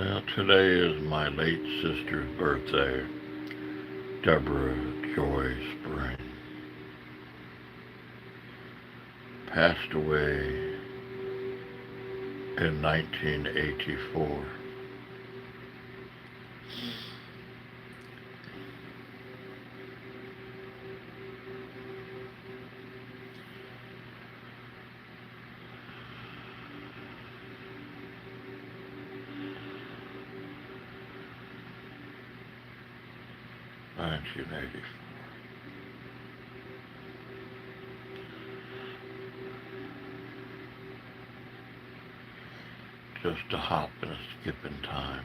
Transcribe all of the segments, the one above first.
Well, today is my late sister's birthday, Deborah Joy Spring. Passed away in 1984. 1984. Just a hop and a skip in time.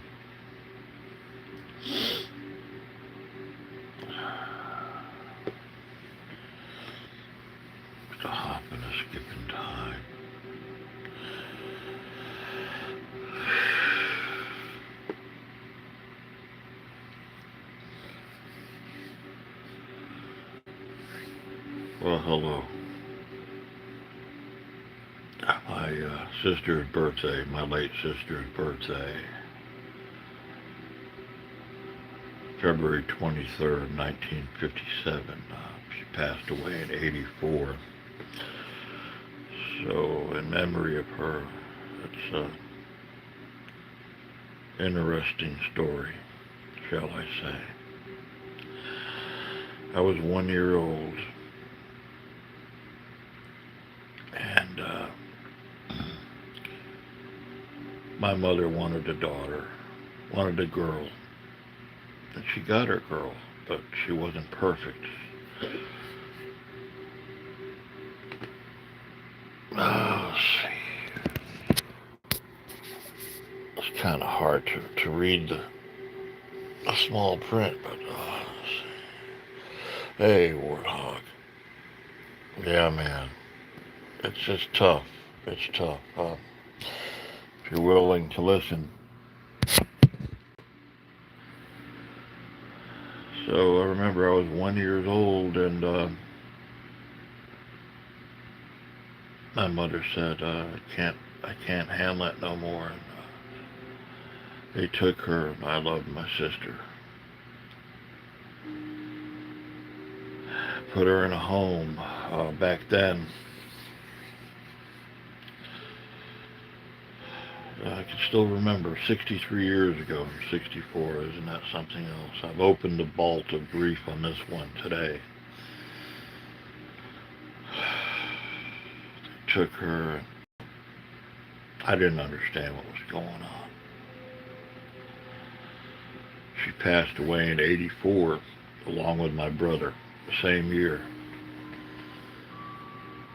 Just a hop and a skip in time. Well, hello. My sister's birthday, my late sister's birthday, February 23rd, 1957. She passed away in 84. So, in memory of her, it's an interesting story, shall I say. I was 1 year old, and my mother wanted a daughter, wanted a girl, and she got her girl, but she wasn't perfect. Let's see. It's kind of hard to read the small print, but hey, Warthog. Yeah, man. It's just tough. It's tough. If you're willing to listen. So I remember I was 1 year old, and my mother said, I can't handle it no more. And, they took her, and I loved my sister. Put her in a home. Back then, I can still remember 63 years ago, 64, isn't that something else? I've opened the vault of grief on this one today. They took her. I didn't understand what was going on. She passed away in 84, along with my brother, the same year.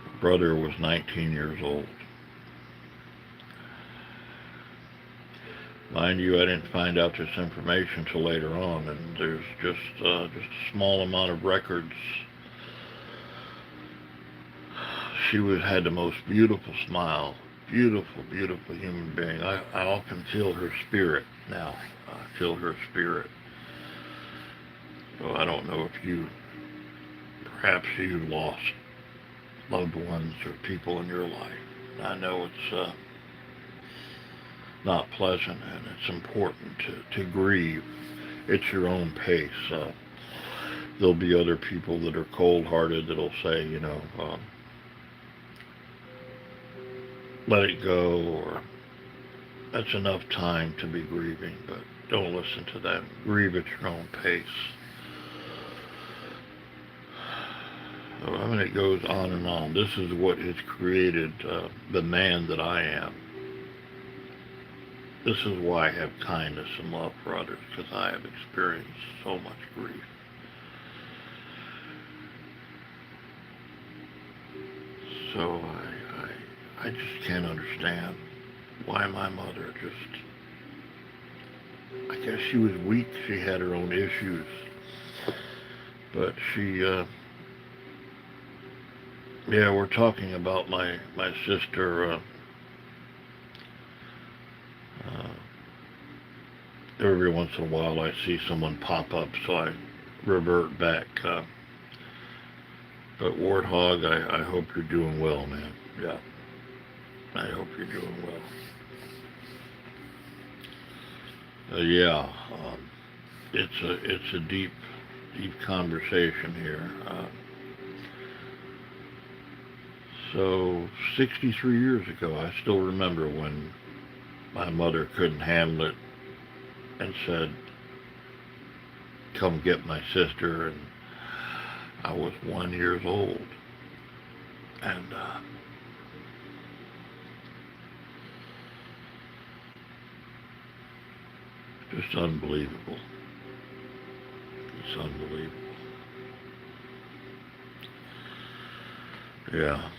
My brother was 19 years old. Mind you, I didn't find out this information till later on, and there's just a small amount of records. She had the most beautiful smile, beautiful, beautiful human being. I often feel her spirit now. I feel her spirit. So I don't know if perhaps you lost loved ones or people in your life. I know it's not pleasant, and it's important to grieve. It's your own pace. There'll be other people that are cold-hearted that'll say, let it go, or that's enough time to be grieving, but don't listen to them. Grieve at your own pace. I mean, it goes on and on. This is what has created the man that I am. This is why I have kindness and love for others, because I have experienced so much grief. So I just can't understand why my mother I guess she was weak. She had her own issues. But yeah, we're talking about my sister. Every once in a while I see someone pop up, so I revert back. But Warthog, I hope you're doing well, man. Yeah, I hope you're doing well. Yeah, it's a deep conversation here. So 63 years ago, I still remember when my mother couldn't handle it and said, "Come get my sister," and I was 1 years old, and just unbelievable. It's unbelievable. Yeah.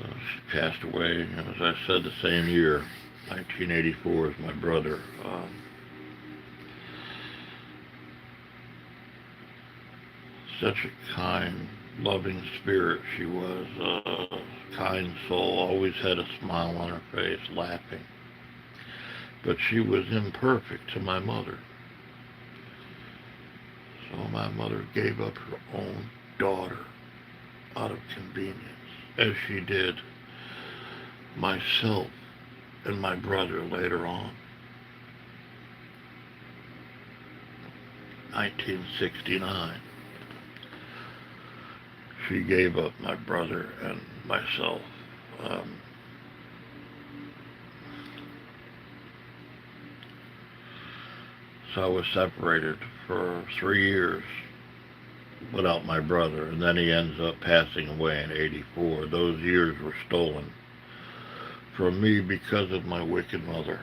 She passed away, as I said, the same year, 1984, as my brother. Such a kind, loving spirit she was. Kind soul, always had a smile on her face, laughing. But she was imperfect to my mother. So my mother gave up her own daughter out of convenience, as she did myself and my brother later on. 1969, she gave up my brother and myself. Um, so I was separated for 3 years without my brother, and then he ends up passing away in 84. Those years were stolen from me because of my wicked mother.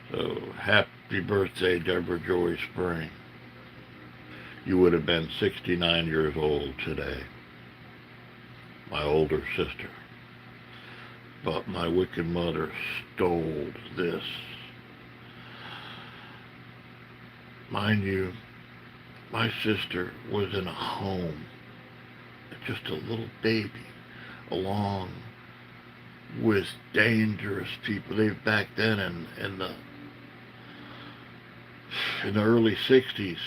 So happy birthday, Deborah Joy Spring. You would have been 69 years old today, my older sister. But my wicked mother stole this. Mind you, my sister was in a home, just a little baby, along with dangerous people. They back then in the early 60s,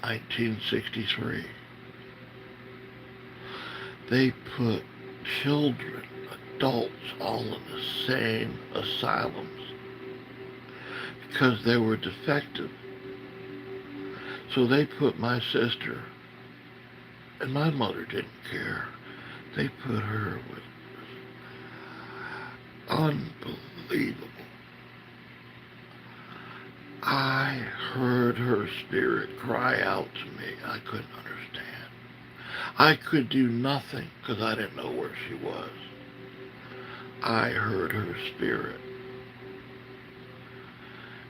1963, they put children, adults, all in the same asylums because they were defective. So they put my sister, and my mother didn't care. They put her with unbelievable. I heard her spirit cry out to me. I couldn't understand. I could do nothing because I didn't know where she was. I heard her spirit.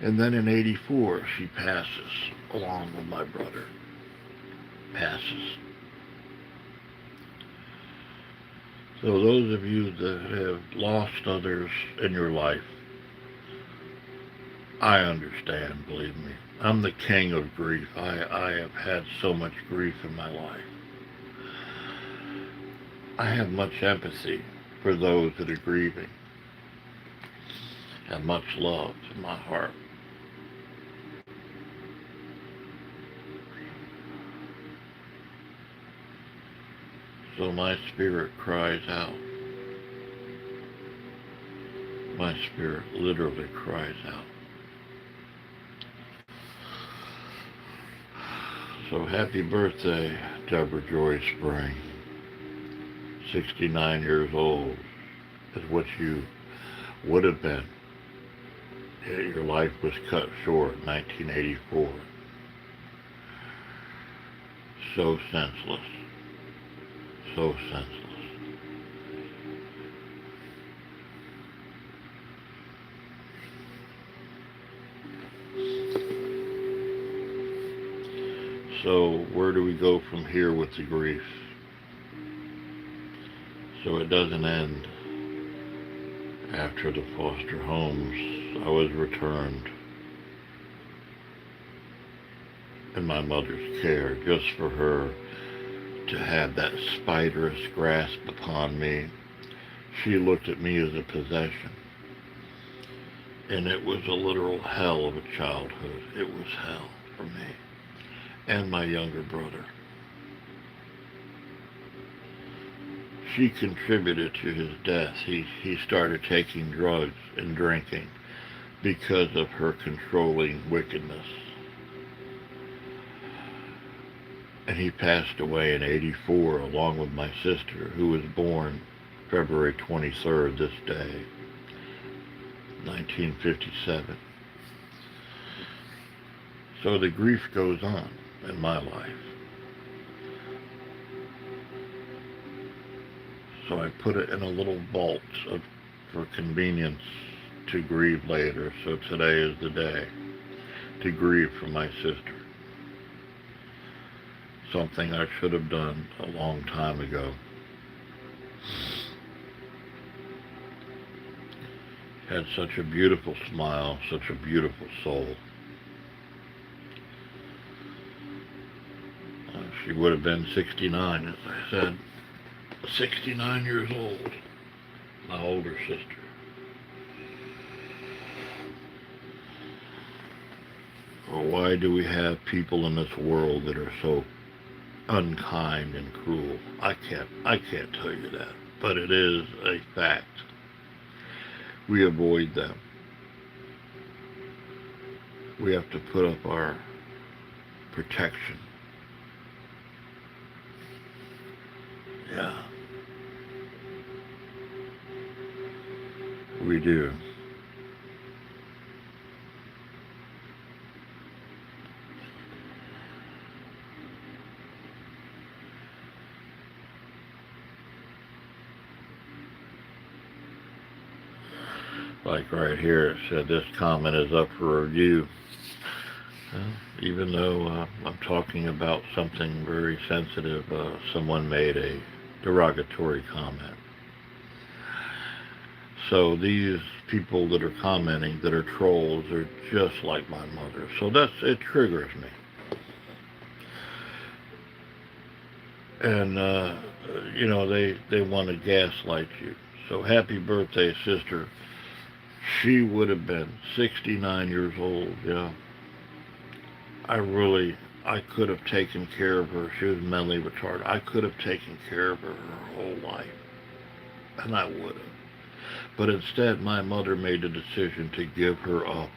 And then in 84, she passes along with my brother. Passes. So those of you that have lost others in your life, I understand, believe me. I'm the king of grief. I have had so much grief in my life. I have much empathy for those that are grieving. And much love in my heart. So my spirit cries out. My spirit literally cries out. So happy birthday, Deborah Joy Spring. 69 years old is what you would have been. Your life was cut short in 1984. So senseless. So senseless. So where do we go from here with the grief? So it doesn't end after the foster homes. I was returned in my mother's care just for her to have that spider's grasp upon me. She looked at me as a possession. And it was a literal hell of a childhood. It was hell for me. and my younger brother. She contributed to his death. He started taking drugs and drinking because of her controlling wickedness. And he passed away in '84 along with my sister, who was born February 23rd this day, 1957. So the grief goes on in my life. So I put it in a little vault for convenience to grieve later. So today is the day to grieve for my sister. Something I should have done a long time ago. Had such a beautiful smile, such a beautiful soul. She would have been 69, as I said. 69 years old, my older sister. Well, why do we have people in this world that are so unkind and cruel? I can't tell you that, but it is a fact. We avoid them. We have to put up our protection. Yeah. We do. Like right here, it said this comment is up for review. Even though I'm talking about something very sensitive, someone made a derogatory comment. So these people that are commenting, that are trolls, are just like my mother. So it triggers me. And, they want to gaslight you. So happy birthday, sister. She would have been 69 years old, yeah. I could have taken care of her. She was mentally retarded. I could have taken care of her whole life. And I would have. But instead, my mother made the decision to give her up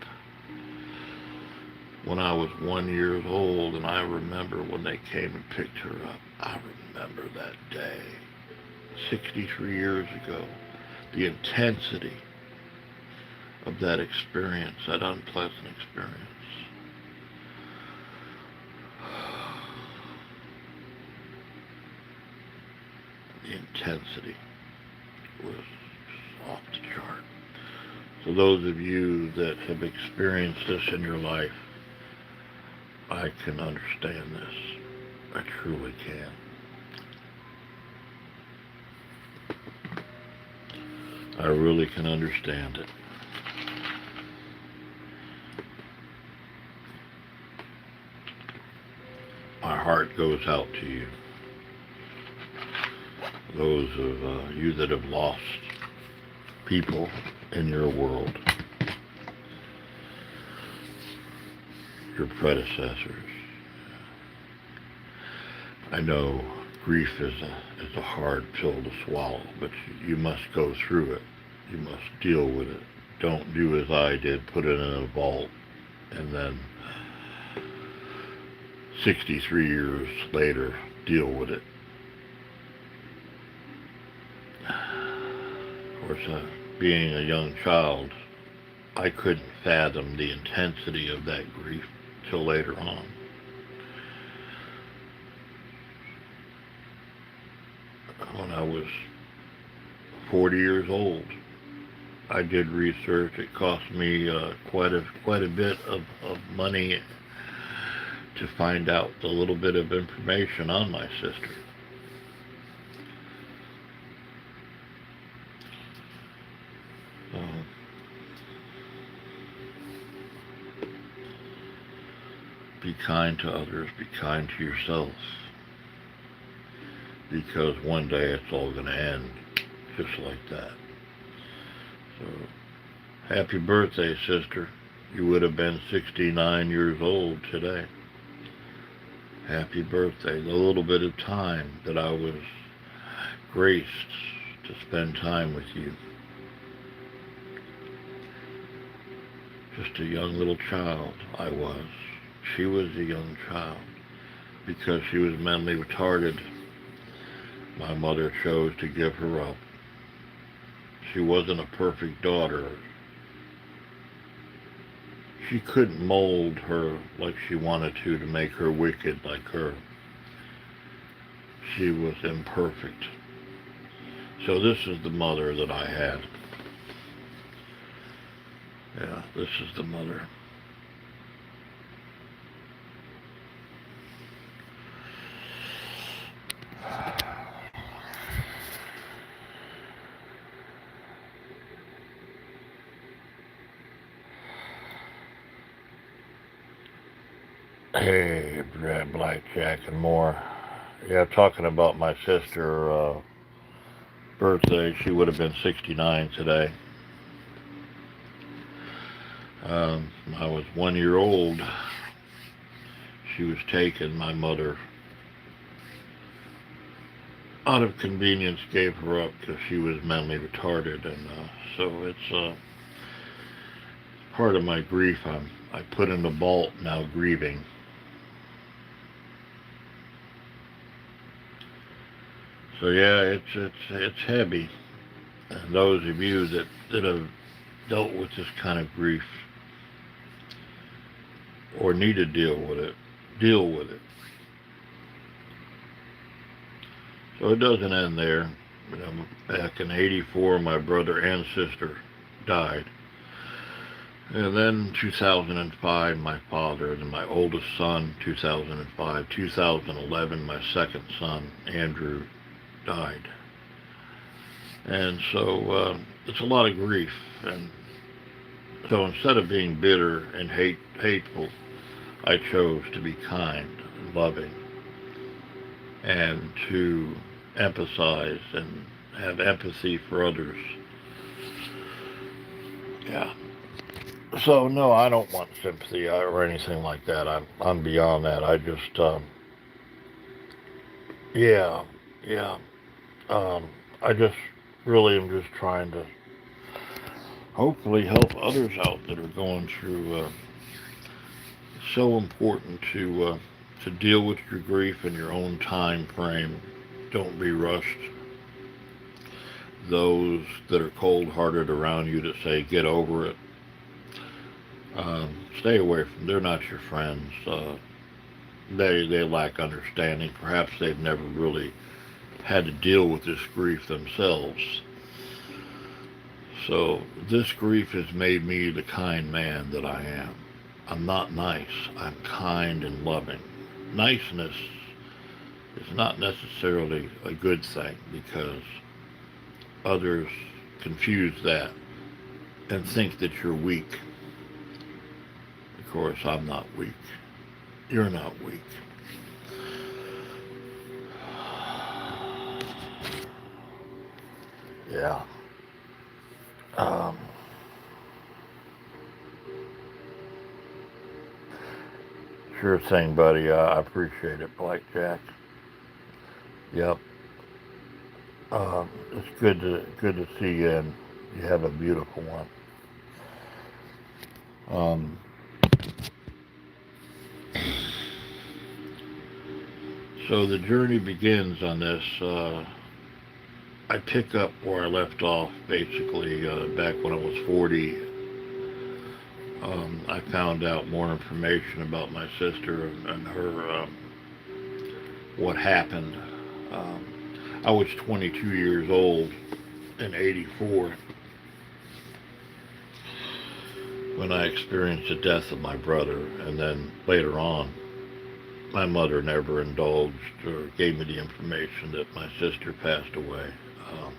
when I was 1 year old. And I remember when they came and picked her up. I remember that day, 63 years ago, the intensity of that experience, that unpleasant experience. The intensity was off the chart. So those of you that have experienced this in your life, I can understand this. I truly can. I really can understand it. My heart goes out to you. Those of you that have lost people in your world, your predecessors. I know grief is a hard pill to swallow, but you must go through it. You must deal with it. Don't do as I did, put it in a vault, and then 63 years later, deal with it. Of course, being a young child, I couldn't fathom the intensity of that grief till later on. When I was 40 years old, I did research. It cost me quite a bit of money to find out a little bit of information on my sister. Be kind to others, be kind to yourself, because one day it's all going to end just like that. So, happy birthday, sister. You would have been 69 years old today. Happy birthday. The little bit of time that I was graced to spend time with you. Just a young little child I was. She was a young child. Because she was mentally retarded, my mother chose to give her up. She wasn't a perfect daughter. She couldn't mold her like she wanted to make her wicked like her. She was imperfect. So this is the mother that I had. Yeah, this is the mother. Hey, Brad, Blackjack, and more. Yeah, talking about my sister, birthday, she would have been 69 today. I was 1 year old. She was taken. My mother, out of convenience, gave her up because she was mentally retarded, and so it's part of my grief. I put in the vault now, grieving. So yeah, it's heavy. And those of you that have dealt with this kind of grief or need to deal with it, deal with it. So it doesn't end there. Back in '84, my brother and sister died. And then 2005, my father, and my oldest son, 2005. 2011, my second son, Andrew, died. And so it's a lot of grief. And so instead of being bitter and hateful, I chose to be kind and loving and to empathize and have empathy for others. Yeah. So no, I don't want sympathy or anything like that. I'm beyond that. I just yeah, yeah. Um, I just really am just trying to hopefully help others out that are going through. It's so important to deal with your grief in your own time frame. Don't be rushed. Those that are cold-hearted around you that say get over it, stay away from. They're not your friends. They lack understanding. Perhaps they've never really had to deal with this grief themselves. So this grief has made me the kind man that I am. I'm not nice. I'm kind and loving. Niceness is not necessarily a good thing because others confuse that and think that you're weak. Of course, I'm not weak. You're not weak. Yeah. Um, sure thing, buddy. I appreciate it, Blackjack. Yep. It's good to see you, and you have a beautiful one. Um, so the journey begins on this. I pick up where I left off, basically back when I was 40. I found out more information about my sister and her, what happened. Um, I was 22 years old in '84 when I experienced the death of my brother, and then later on, my mother never indulged or gave me the information that my sister passed away. Um,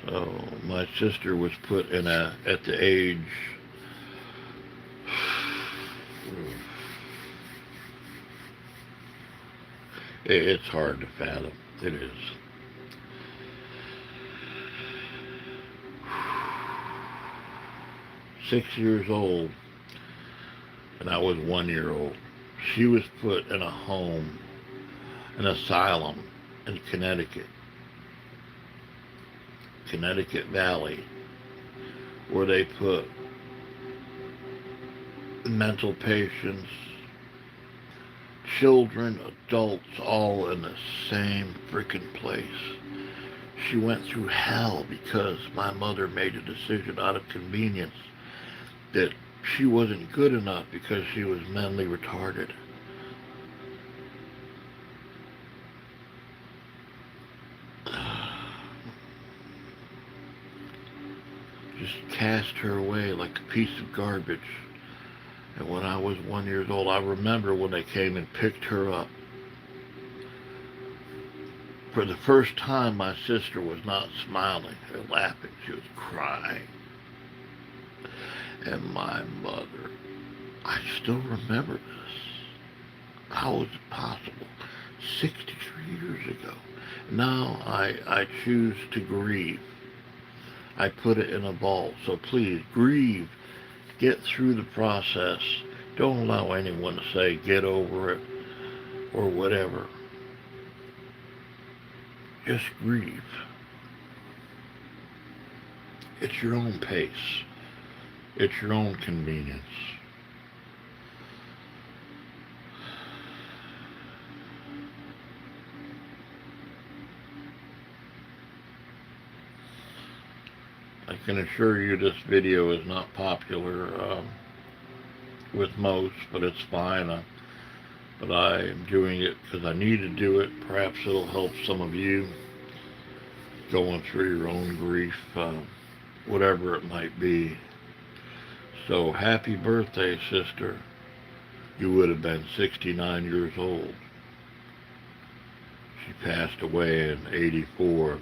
so my sister was put in at the age, it's hard to fathom. It is. 6 years old. and I was 1 year old. She was put in a home, an asylum in Connecticut Valley, where they put mental patients, children, adults, all in the same freaking place. She went through hell because my mother made a decision out of convenience that she wasn't good enough because she was mentally retarded. Just cast her away like a piece of garbage. And when I was 1 year old, I remember when they came and picked her up. For the first time, my sister was not smiling or laughing. She was crying. And my mother, I still remember this. How was it possible? 63 years ago. Now I choose to grieve. I put it in a vault. So please, grieve. Get through the process. Don't allow anyone to say, get over it, or whatever. Just grieve. It's your own pace. It's your own convenience. I can assure you this video is not popular with most, but it's fine. But I am doing it because I need to do it. Perhaps it'll help some of you going through your own grief, whatever it might be. So happy birthday, sister. You would have been 69 years old. She passed away in 84.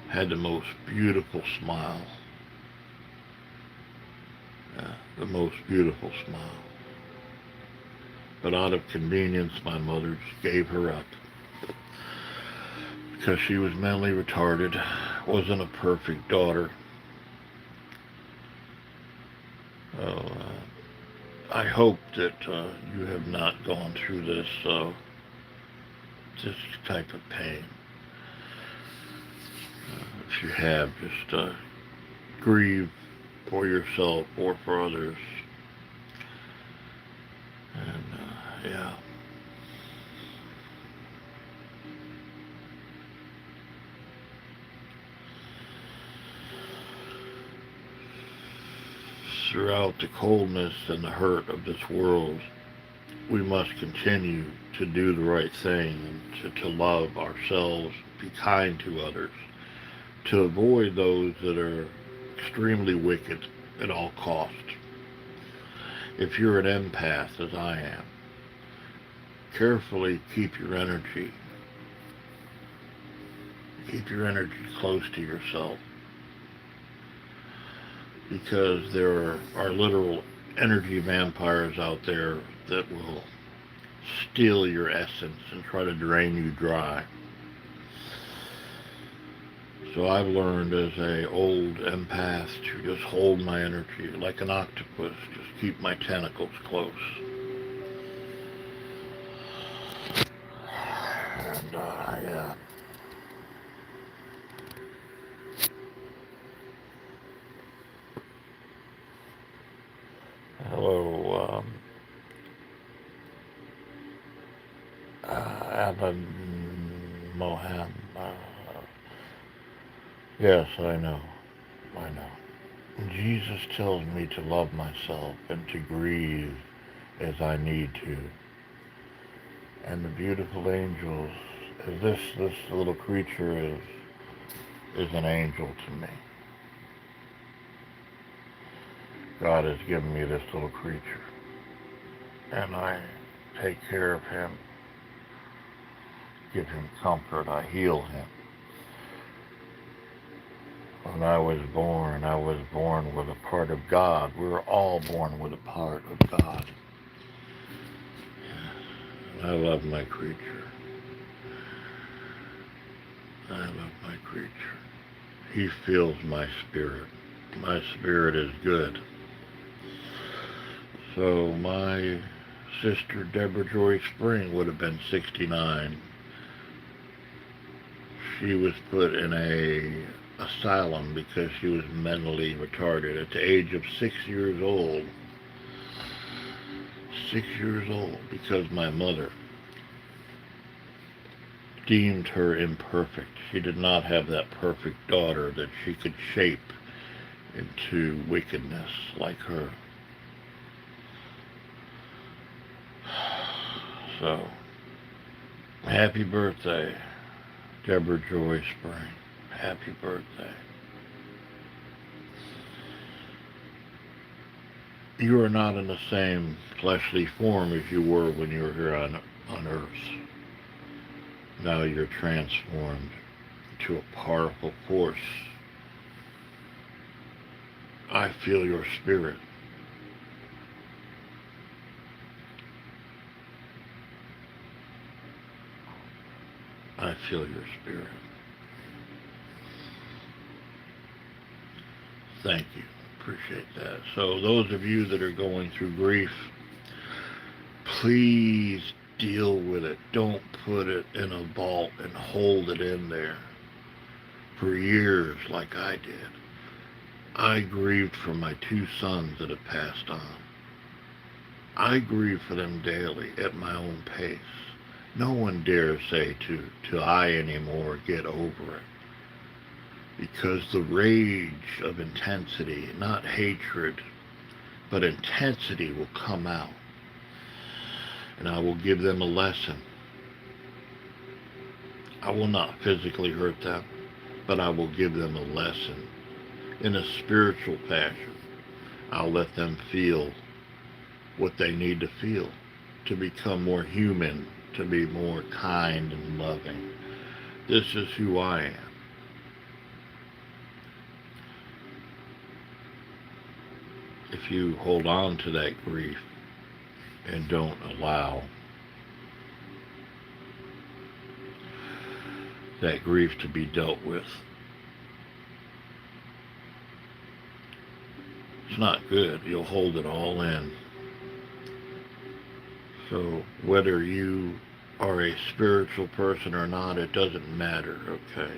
Had the most beautiful smile. The most beautiful smile. But out of convenience, my mother just gave her up. Because she was mentally retarded, wasn't a perfect daughter. I hope that you have not gone through this type of pain. If you have, just grieve for yourself or for others. And yeah. Throughout the coldness and the hurt of this world, we must continue to do the right thing and to love ourselves, be kind to others, to avoid those that are extremely wicked at all costs. If you're an empath, as I am, carefully keep your energy. Keep your energy close to yourself. Because there are literal energy vampires out there that will steal your essence and try to drain you dry. So I've learned as an old empath to just hold my energy like an octopus, just keep my tentacles close. And yeah. Hello, Alan Mohan. Yes, I know. Jesus tells me to love myself and to grieve as I need to. And the beautiful angels, this little creature is an angel to me. God has given me this little creature, and I take care of him, give him comfort, I heal him. When I was born with a part of God. We were all born with a part of God. I love my creature. I love my creature. He fills my spirit. My spirit is good. So my sister Deborah Joy Spring would have been 69. She was put in a asylum because she was mentally retarded at the age of 6 years old. 6 years old, because my mother deemed her imperfect. She did not have that perfect daughter that she could shape into wickedness like her. So, happy birthday, Deborah Joy Spring. Happy birthday. You are not in the same fleshly form as you were when you were here on earth. Now you're transformed into a powerful force. I feel your spirit. I feel your spirit. Thank you. Appreciate that. So those of you that are going through grief, please deal with it. Don't put it in a vault and hold it in there for years like I did. I grieved for my two sons that have passed on. I grieve for them daily at my own pace. No one dares say to I anymore, get over it. Because the rage of intensity, not hatred, but intensity will come out. And I will give them a lesson. I will not physically hurt them, but I will give them a lesson in a spiritual fashion. I'll let them feel what they need to feel to become more human, to be more kind and loving. This is who I am. If you hold on to that grief and don't allow that grief to be dealt with, it's not good. You'll hold it all in. So whether you are a spiritual person or not, it doesn't matter, okay?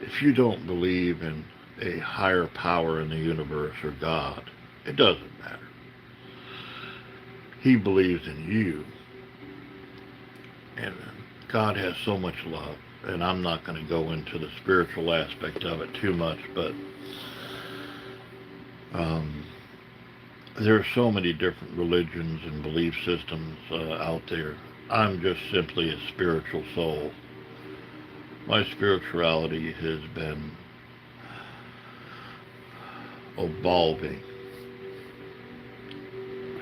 If you don't believe in a higher power in the universe or God, it doesn't matter. He believes in you. And God has so much love. And I'm not going to go into the spiritual aspect of it too much, but there are so many different religions and belief systems out there. I'm just simply a spiritual soul. My spirituality has been evolving,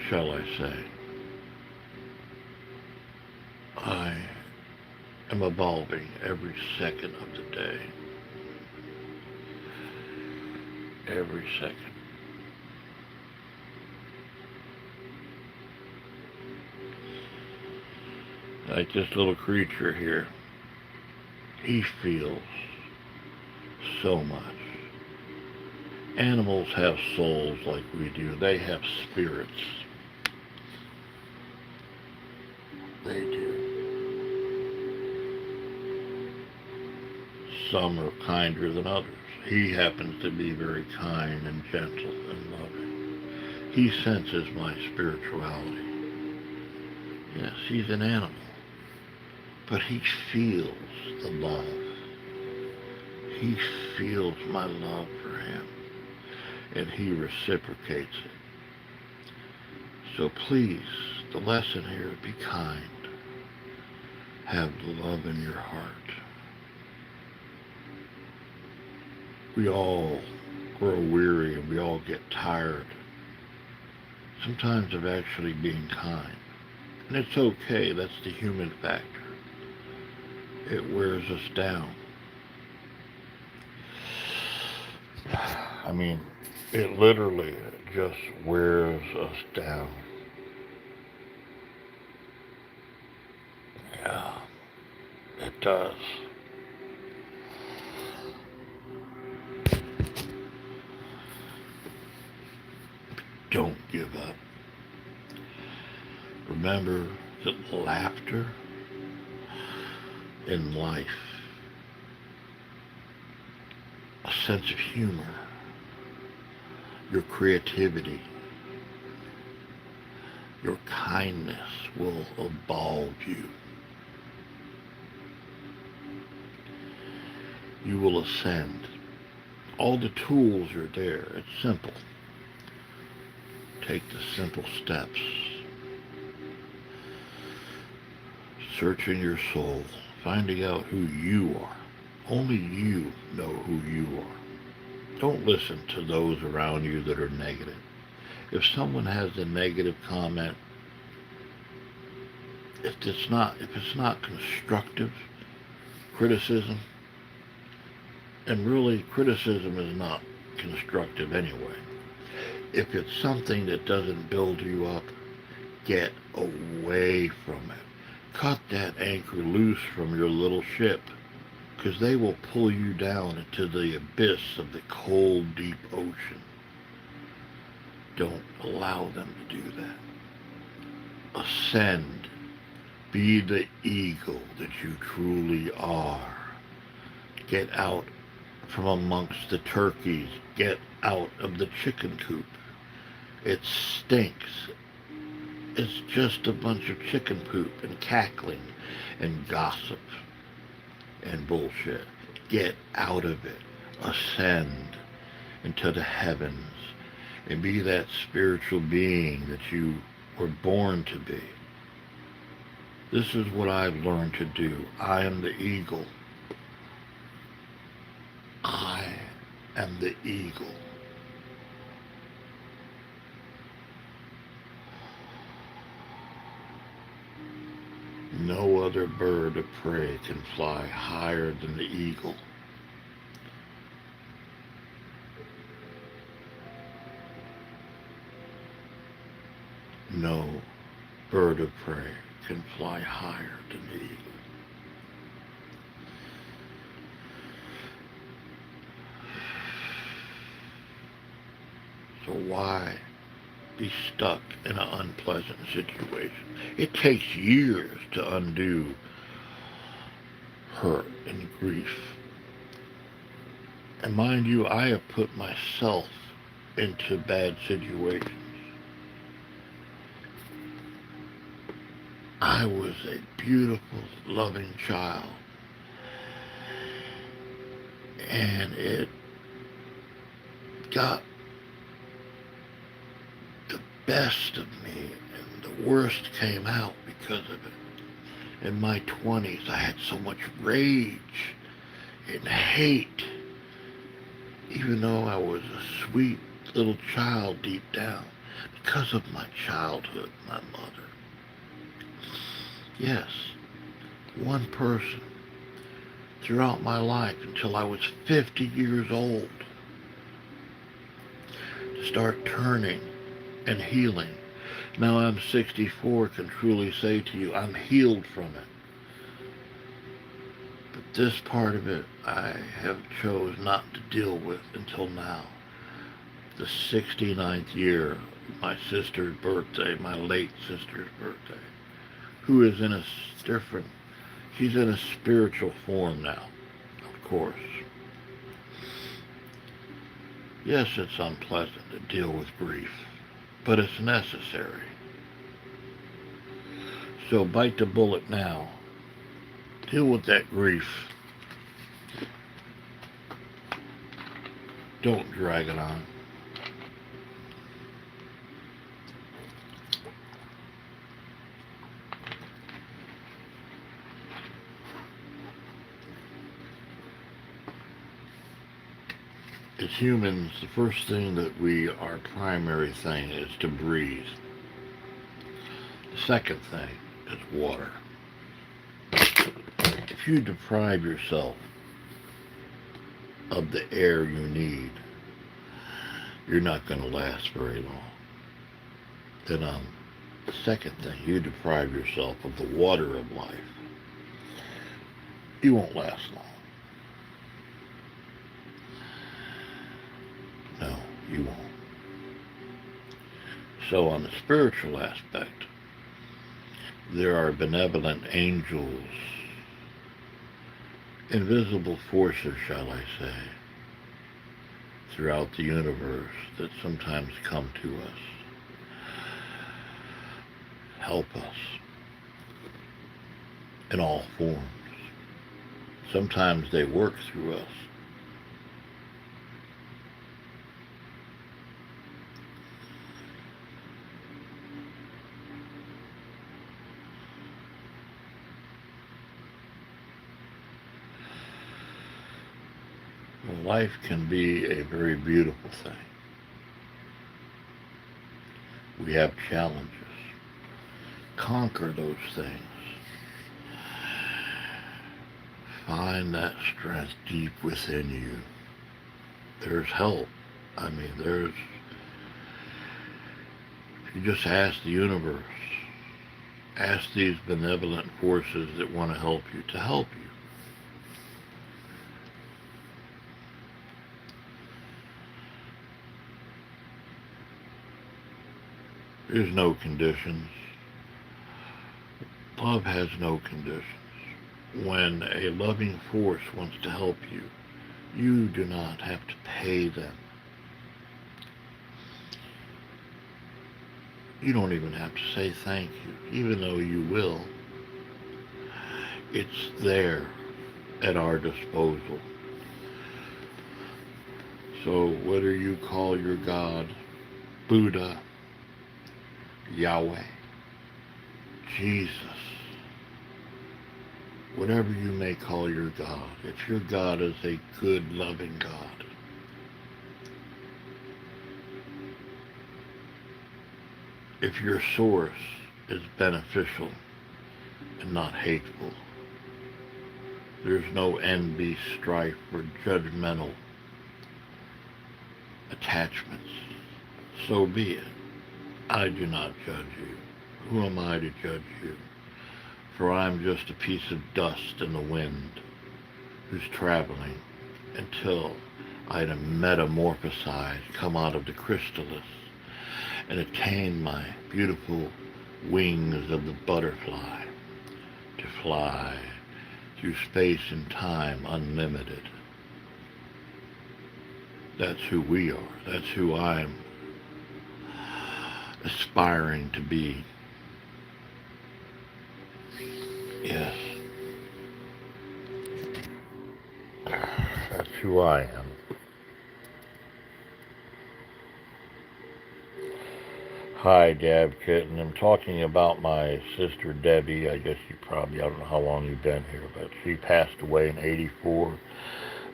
shall I say. I am evolving every second of the day. Every second. Like this little creature here, he feels so much. Animals have souls like we do. They have spirits. They do. Some are kinder than others. He happens to be very kind and gentle and loving. He senses my spirituality. Yes, he's an animal. But he feels the love. He feels my love for him. And he reciprocates it. So please, the lesson here, be kind. Have love in your heart. We all grow weary and we all get tired. Sometimes of actually being kind. And it's okay, that's the human factor. It wears us down. I mean, it literally just wears us down. Yeah, it does. Don't give up. Remember that laughter in life, a sense of humor, your creativity, your kindness will evolve you. You will ascend. All the tools are there. It's simple. Take the simple steps. Searching your soul, finding out who you are. Only you know who you are. Don't listen to those around you that are negative. If someone has a negative comment, if it's not constructive criticism, and really criticism is not constructive anyway. If it's something that doesn't build you up, get away from it. Cut that anchor loose from your little ship, because they will pull you down into the abyss of the cold, deep ocean. Don't allow them to do that. Ascend. Be the eagle that you truly are. Get out from amongst the turkeys. Get out of the chicken coop. It stinks. It's just a bunch of chicken poop and cackling and gossip and bullshit. Get out of it. Ascend into the heavens and be that spiritual being that you were born to be. This is what I've learned to do. I am the eagle. I am the eagle. No other bird of prey can fly higher than the eagle. No bird of prey can fly higher than the eagle. So why be stuck in an unpleasant situation? It takes years to undo hurt and grief. And mind you, I have put myself into bad situations. I was a beautiful, loving child. And it got the best of me, and the worst came out because of it. In my 20s, I had so much rage and hate, even though I was a sweet little child deep down, because of my childhood, my mother. Yes, one person throughout my life until I was 50 years old to start turning and healing. Now I'm 64, can truly say to you, I'm healed from it. But this part of it, I have chose not to deal with until now. The 69th year of my sister's birthday, my late sister's birthday, who is in a different, she's in a spiritual form now, of course. Yes, it's unpleasant to deal with grief, but it's necessary. So bite the bullet now. Deal with that grief. Don't drag it on. As humans, the first thing that our primary thing is to breathe. The second thing is water. If you deprive yourself of the air you need, you're not going to last very long. Then the second thing, you deprive yourself of the water of life, you won't last long. No, you won't. So on the spiritual aspect, There are benevolent angels, invisible forces, shall I say, throughout the universe that sometimes come to us, help us in all forms. Sometimes they work through us. Life can be a very beautiful thing. We have challenges. Conquer those things. Find that strength deep within you. There's help. I mean, you just ask the universe, ask these benevolent forces that want to help you to help you. There's no conditions. Love has no conditions. When a loving force wants to help you, you do not have to pay them. You don't even have to say thank you, even though you will. It's there at our disposal. So whether you call your God Buddha, Yahweh, Jesus, whatever you may call your God, if your God is a good, loving God, if your source is beneficial and not hateful, there's no envy, strife, or judgmental attachments, so be it. I do not judge you. Who am I to judge you? For I am just a piece of dust in the wind who's traveling until I am metamorphosized, come out of the chrysalis, and attain my beautiful wings of the butterfly to fly through space and time unlimited. That's who we are. That's who I'm aspiring to be. Yes. That's who I am. Hi, Dab Kitten. I'm talking about my sister Debbie. I guess I don't know how long you've been here, but she passed away in '84.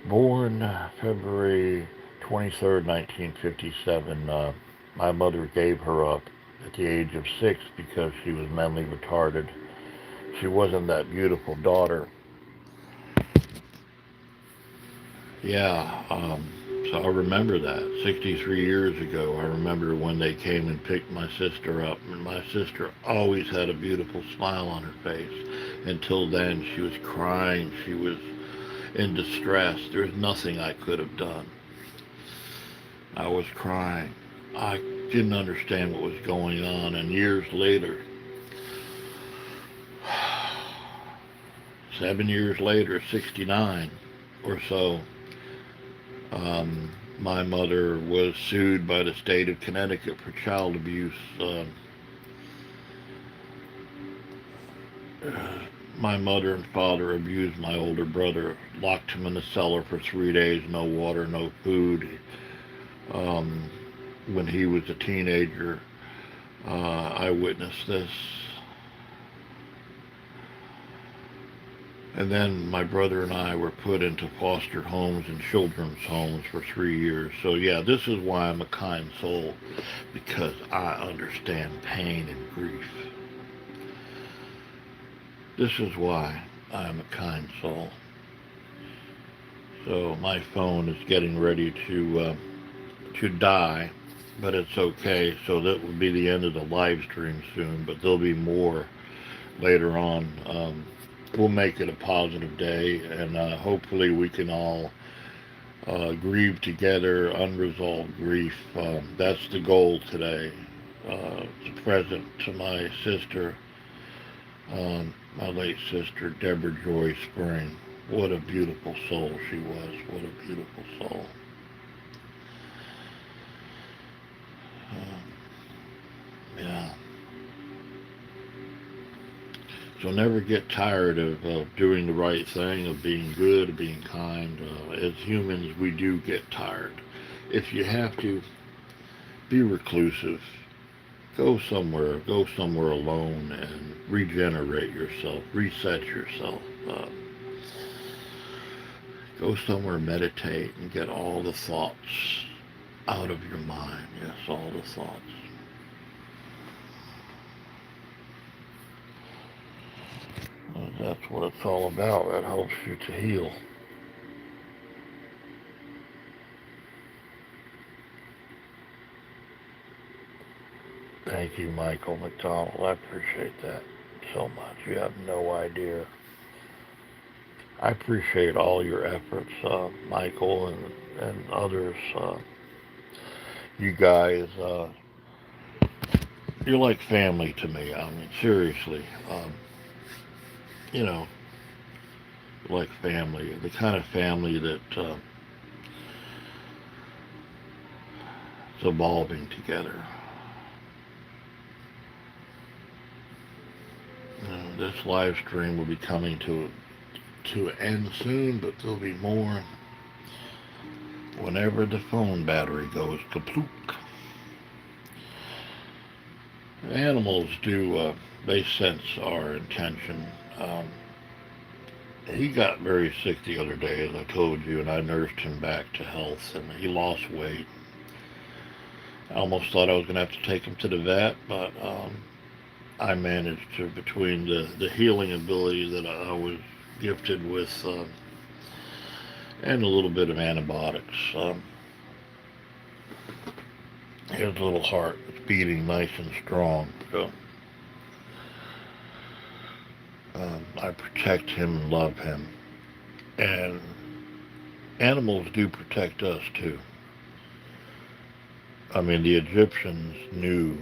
Born February 23rd, 1957. My mother gave her up at the age of 6 because she was mentally retarded. She wasn't that beautiful daughter. Yeah, so I remember that 63 years ago. I remember when they came and picked my sister up, and my sister always had a beautiful smile on her face. Until then, she was crying. She was in distress. There's nothing I could have done. I was crying. I didn't understand what was going on, and years later, 7 years later, 69 or so, my mother was sued by the state of Connecticut for child abuse. My mother and father abused my older brother, locked him in the cellar for 3 days, no water, no food. When he was a teenager, I witnessed this. And then my brother and I were put into foster homes and children's homes for 3 years. So yeah, this is why I'm a kind soul, because I understand pain and grief. This is why I'm a kind soul. So my phone is getting ready to die, but it's okay. So that will be the end of the live stream soon, but there'll be more later on. We'll make it a positive day, and hopefully we can all grieve together, unresolved grief. That's the goal today. It's a present to my sister, My late sister, Deborah Joy Spring. What a beautiful soul she was. What a beautiful soul. Yeah. So never get tired of doing the right thing, of being good, of being kind. As humans, we do get tired. If you have to, be reclusive. Go somewhere alone and regenerate yourself, reset yourself. Go somewhere, meditate, and get all the thoughts out of your mind. Yes, all the thoughts. That's what it's all about. That helps you to heal. Thank you, Michael McDonald. I appreciate that so much. You have no idea. I appreciate all your efforts, Michael, and others. You guys, you're like family to me. I mean, seriously. You know, like family, the kind of family that is evolving together. This live stream will be coming to an end soon, but there'll be more whenever the phone battery goes kaplook. Animals do, they sense our intention. He got very sick the other day, as I told you, and I nursed him back to health, and he lost weight. I almost thought I was going to have to take him to the vet, but I managed to, between the healing ability that I was gifted with and a little bit of antibiotics. His little heart is beating nice and strong, so I protect him and love him. And animals do protect us too. I mean, the Egyptians knew